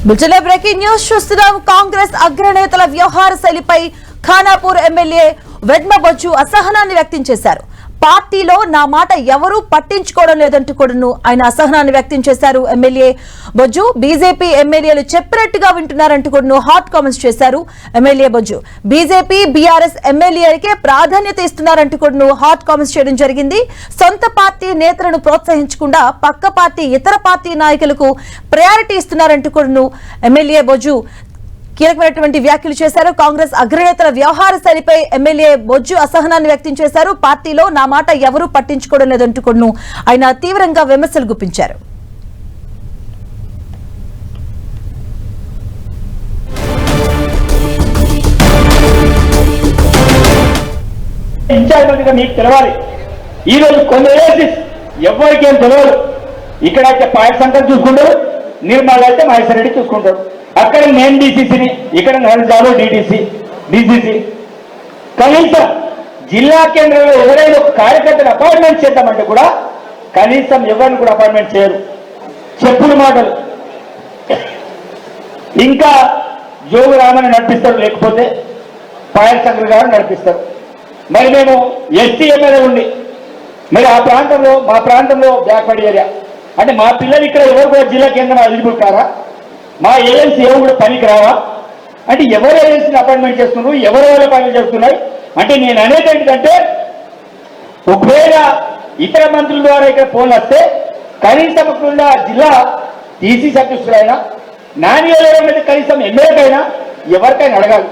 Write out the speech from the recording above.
బుల్టెన్లో breaking news చూస్తున్నాం. కాంగ్రెస్ అగ్రనేతల వ్యవహార శైలిపై Khanapur MLA Vedma Bojju అసహనాన్ని వ్యక్తం చేశారు. పార్టీలో నా మాట ఎవరూ పట్టించుకోవడం లేదంటూ కూడాను ఆయన అసహనాన్ని వ్యక్తం చేశారు. ఎమ్మెల్యే బొజ్జు బీజేపీ ఎమ్మెల్యేలు చెప్పినట్టుగా వింటున్నారంటూ కూడాను హాట్ కామెంట్స్ చేశారు. ఎమ్మెల్యే బొజ్జు బీజేపీ బీఆర్ఎస్ ఎమ్మెల్యేలకే ప్రాధాన్యత ఇస్తున్నారంటూ కూడాను హాట్ కామెంట్స్ చేయడం జరిగింది. సొంత పార్టీ నేతలను ప్రోత్సహించకుండా పక్క పార్టీ ఇతర పార్టీ నాయకులకు ప్రయారిటీ ఇస్తున్నారంటూ కూడాను ఎమ్మెల్యే బొజ్జు కీలకమైనటువంటి వ్యాఖ్యలు చేశారు. కాంగ్రెస్ అగ్రనేతల వ్యవహార శైలిపై ఎమ్మెల్యే బొజ్జు అసహనాన్ని వ్యక్తం చేశారు. పార్టీలో నా మాట ఎవరూ పట్టించుకోవడం లేదంటూ కూడా ఆయన తీవ్రంగా విమర్శలు గుప్పించారు. మీకు తెలవాలి, ఈ రోజు కొన్ని ఎవరికేం తెలియదు. ఇక్కడైతే పాయసంకర్ చూసుకుంటారు, నిర్మల్ అయితే మహేశ్వర రెడ్డి చూసుకుంటారు. అక్కడ నేను డీసీసీని, ఇక్కడ నరజాలో డీసీసీ. కనీసం జిల్లా కేంద్రంలో ఎవరైనా ఒక కార్యకర్తను అపాయింట్మెంట్ చేద్దామంటే కూడా కనీసం ఎవరిని కూడా అపాయింట్మెంట్ చేయరు. చెప్పుడు మాటలు. ఇంకా జోగు రామని నడిపిస్తారు, లేకపోతే పాయసంకర్ గారు నడిపిస్తారు. మరి మేము ఎస్టీ ఎమ్మెల్యే ఉండి మరి ఆ ప్రాంతంలో మా ప్రాంతంలో బ్యాక్వర్డ్ ఏరియా అంటే మా పిల్లలు ఇక్కడ ఎవరు కూడా జిల్లా కేంద్రం ఎలిజిబుల్ కారా? మా ఏజెన్సీ ఎవరు కూడా పనికి రావా? అంటే ఎవరు ఏజెన్సీని అపాయింట్మెంట్ చేస్తున్నారు, ఎవరు అపాయింట్మెంట్ చేస్తున్నాయి అంటే నేను అనేది ఏంటంటే ఒకవేళ ఇతర మంత్రుల ద్వారా ఇక్కడ ఫోన్లు వస్తే కనీసం జిల్లా టీసీ అధ్యక్షులైనా నాణ్యాలైనా కనీసం ఎమ్మెల్యేకైనా ఎవరికైనా అడగాలి.